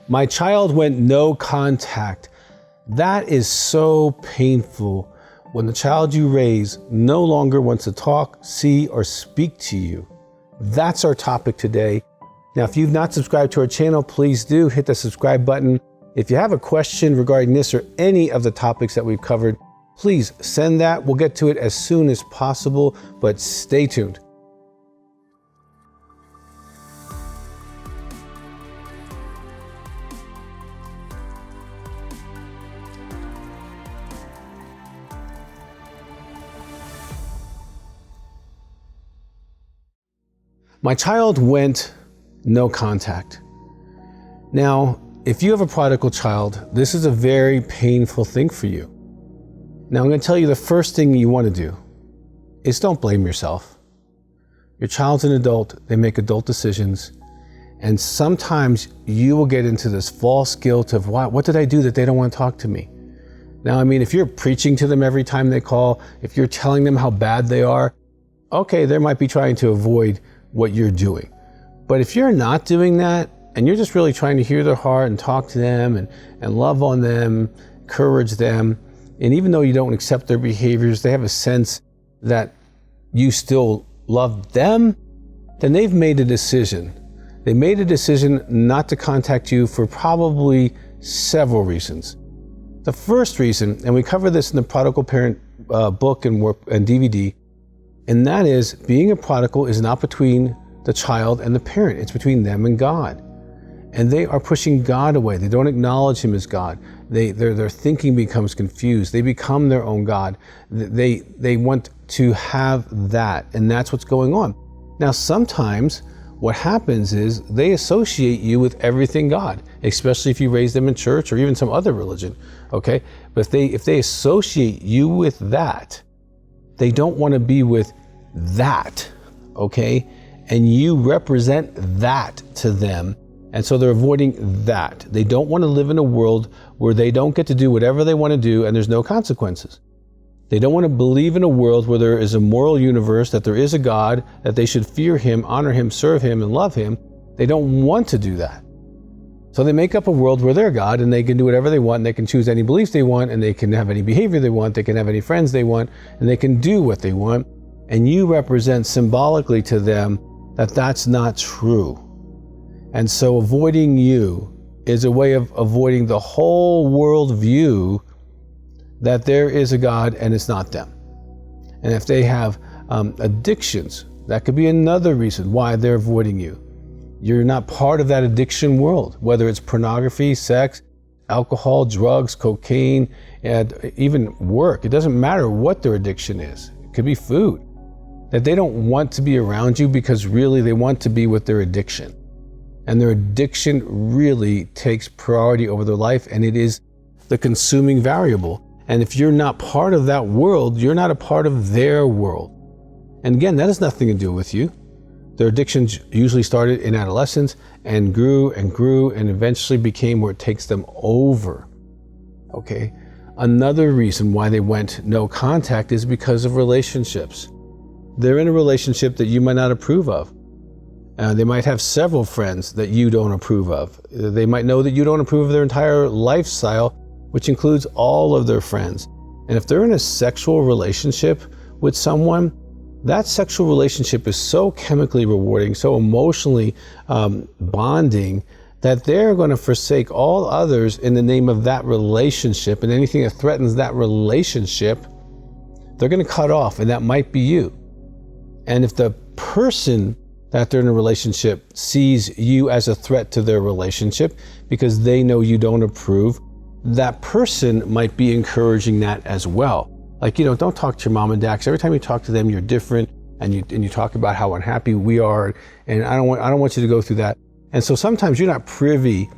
My child went no contact. That is so painful when the child you raise no longer wants to talk, see, or speak to you. That's our topic today. Now, if you've not subscribed to our channel, please do hit the subscribe button. If you have a question regarding this or any of the topics that we've covered, please send that. We'll get to it as soon as possible, but stay tuned. My child went no contact. Now, if you have a prodigal child, this is a very painful thing for you. Now, I'm going to tell you the first thing you want to do is don't blame yourself. Your child's an adult, they make adult decisions, and sometimes you will get into this false guilt of, wow, what did I do that they don't want to talk to me? Now, I mean, if you're preaching to them every time they call, if you're telling them how bad they are, okay, they might be trying to avoid what you're doing. But if you're not doing that, and you're just really trying to hear their heart and talk to them and love on them, encourage them, and even though you don't accept their behaviors, they have a sense that you still love them, then they've made a decision. They made a decision not to contact you for probably several reasons. The first reason, and we cover this in the Prodigal Parent book and DVD, and that is being a prodigal is not between the child and the parent. It's between them and God. And they are pushing God away. They don't acknowledge him as God. Their thinking becomes confused. They become their own God. They want to have that, and that's what's going on. Now, sometimes what happens is they associate you with everything God, especially if you raise them in church or even some other religion, okay? But if they associate you with that, they don't want to be with that, okay? And you represent that to them. And so they're avoiding that. They don't want to live in a world where they don't get to do whatever they want to do and there's no consequences. They don't want to believe in a world where there is a moral universe, that there is a God, that they should fear him, honor him, serve him, and love him. They don't want to do that. So they make up a world where they're God and they can do whatever they want, and they can choose any beliefs they want, and they can have any behavior they want, they can have any friends they want, and they can do what they want. And you represent symbolically to them that that's not true. And so avoiding you is a way of avoiding the whole world view that there is a God and it's not them. And if they have addictions, that could be another reason why they're avoiding you. You're not part of that addiction world, whether it's pornography, sex, alcohol, drugs, cocaine, and even work. It doesn't matter what their addiction is. It could be food. That they don't want to be around you because really they want to be with their addiction. And their addiction really takes priority over their life, and it is the consuming variable. And if you're not part of that world, you're not a part of their world. And again, that has nothing to do with you. Their addictions usually started in adolescence and grew and eventually became where it takes them over. Okay. Another reason why they went no contact is because of relationships. They're in a relationship that you might not approve of. They might have several friends that you don't approve of. They might know that you don't approve of their entire lifestyle, which includes all of their friends. And if they're in a sexual relationship with someone, that sexual relationship is so chemically rewarding, so emotionally bonding, that they're going to forsake all others in the name of that relationship, and anything that threatens that relationship, they're going to cut off, and that might be you. And if the person that they're in a relationship sees you as a threat to their relationship because they know you don't approve, that person might be encouraging that as well. Like, don't talk to your mom and dad, because every time you talk to them, you're different, and you talk about how unhappy we are, and I don't want you to go through that. And so sometimes you're not privy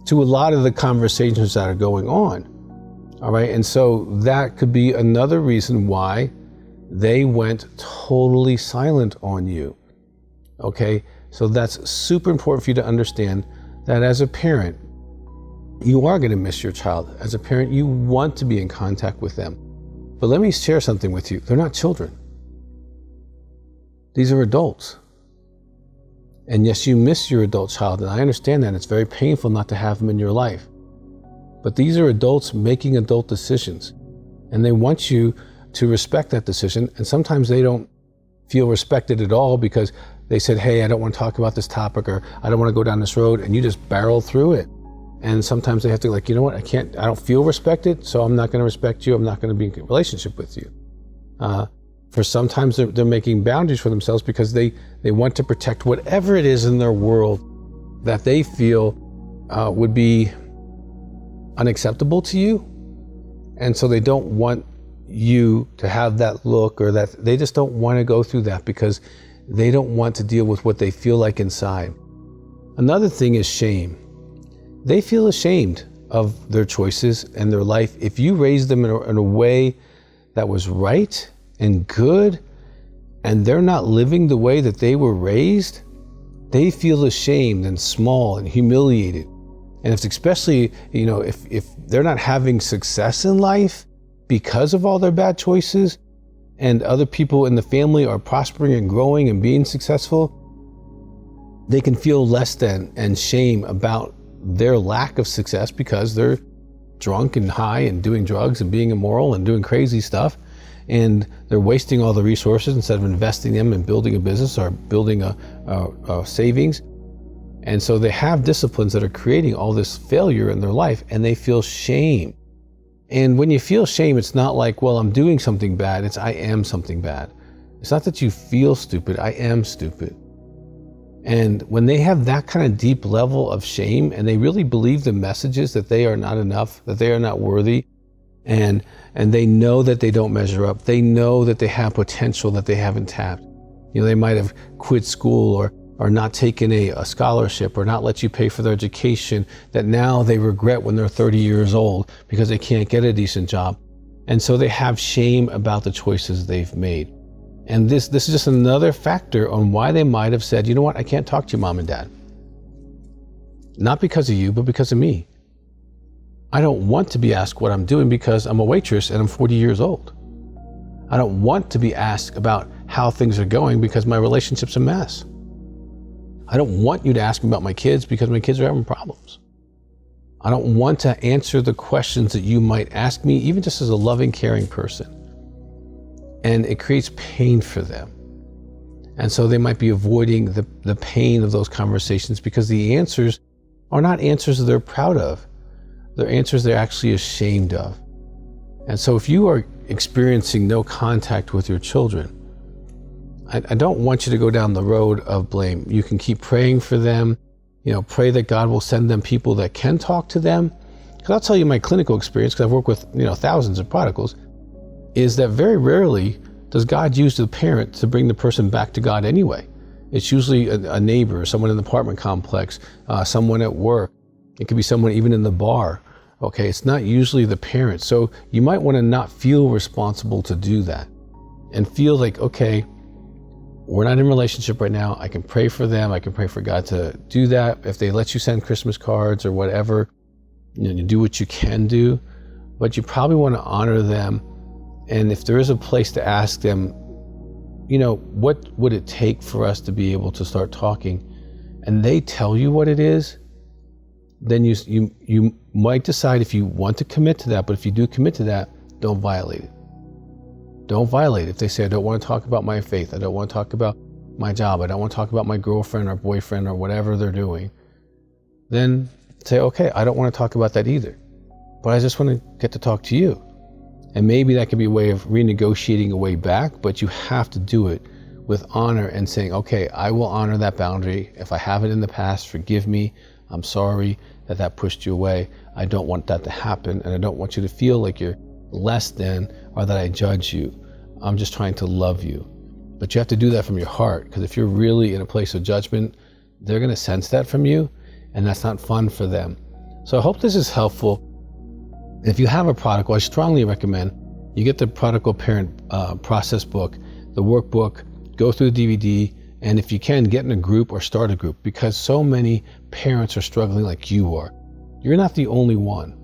to a lot of the conversations that are going on. All right, and so that could be another reason why they went totally silent on you. Okay, so that's super important for you to understand that as a parent, you are going to miss your child. As a parent, you want to be in contact with them. But let me share something with you. They're not children. These are adults. And yes, you miss your adult child, and I understand that. It's very painful not to have them in your life. But these are adults making adult decisions, and they want you to respect that decision. And sometimes they don't feel respected at all because they said, hey, I don't want to talk about this topic, or I don't want to go down this road, and you just barrel through it. And sometimes they have to you know what, I don't feel respected, so I'm not going to respect you. I'm not going to be in a relationship with you. For sometimes they're making boundaries for themselves because they want to protect whatever it is in their world that they feel would be unacceptable to you. And so they don't want you to have that look, or that they just don't want to go through that because they don't want to deal with what they feel like inside. Another thing is shame. They feel ashamed of their choices and their life. If you raise them in a way that was right and good, and they're not living the way that they were raised, they feel ashamed and small and humiliated. And if especially, if they're not having success in life because of all their bad choices, and other people in the family are prospering and growing and being successful, they can feel less than and shame about their lack of success because they're drunk and high and doing drugs and being immoral and doing crazy stuff. And they're wasting all the resources instead of investing them in building a business or building a savings. And so they have disciplines that are creating all this failure in their life, and they feel shame. And when you feel shame, it's not like, well, I'm doing something bad. It's I am something bad. It's not that you feel stupid. I am stupid. And when they have that kind of deep level of shame, and they really believe the messages that they are not enough, that they are not worthy, and they know that they don't measure up, they know that they have potential that they haven't tapped. They might have quit school or not taken a scholarship or not let you pay for their education, that now they regret when they're 30 years old because they can't get a decent job. And so they have shame about the choices they've made. And this is just another factor on why they might have said, you know what, I can't talk to you, mom and dad. Not because of you, but because of me. I don't want to be asked what I'm doing because I'm a waitress and I'm 40 years old. I don't want to be asked about how things are going because my relationship's a mess. I don't want you to ask me about my kids because my kids are having problems. I don't want to answer the questions that you might ask me, even just as a loving, caring person. And it creates pain for them. And so they might be avoiding the pain of those conversations because the answers are not answers that they're proud of. They're answers they're actually ashamed of. And so if you are experiencing no contact with your children, I don't want you to go down the road of blame. You can keep praying for them, pray that God will send them people that can talk to them. Because I'll tell you my clinical experience, because I've worked with thousands of prodigals, is that very rarely does God use the parent to bring the person back to God anyway. It's usually a neighbor, someone in the apartment complex, someone at work. It could be someone even in the bar. Okay, it's not usually the parent. So you might want to not feel responsible to do that and feel like, okay, we're not in a relationship right now. I can pray for them. I can pray for God to do that. If they let you send Christmas cards or whatever, you do what you can do, but you probably want to honor them. And if there is a place to ask them, what would it take for us to be able to start talking? And they tell you what it is, then you might decide if you want to commit to that. But if you do commit to that, don't violate it. Don't violate it. If they say, I don't want to talk about my faith, I don't want to talk about my job, I don't want to talk about my girlfriend or boyfriend or whatever they're doing, then say, okay, I don't want to talk about that either, but I just want to get to talk to you. And maybe that could be a way of renegotiating a way back, but you have to do it with honor and saying, okay, I will honor that boundary. If I have it in the past, forgive me. I'm sorry that pushed you away. I don't want that to happen, and I don't want you to feel like you're less than or that I judge you. I'm just trying to love you. But you have to do that from your heart, because if you're really in a place of judgment, they're going to sense that from you, and that's not fun for them. So I hope this is helpful. If you have a prodigal, I strongly recommend you get the Prodigal Parent process book, the workbook, go through the DVD, and if you can, get in a group or start a group, because so many parents are struggling like you are. You're not the only one.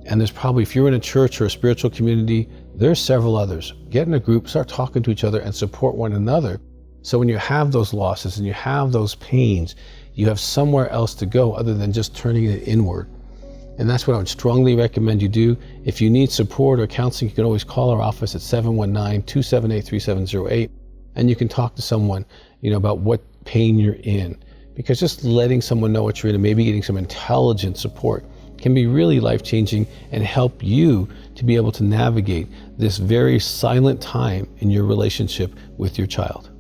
And there's probably, if you're in a church or a spiritual community, there's several others. Get in a group, start talking to each other and support one another, So when you have those losses and you have those pains, you have somewhere else to go other than just turning it inward. And that's what I would strongly recommend you do. If you need support or counseling, you can always call our office at 719-278-3708, and you can talk to someone, about what pain you're in. Because just letting someone know what you're in and maybe getting some intelligent support can be really life-changing and help you to be able to navigate this very silent time in your relationship with your child.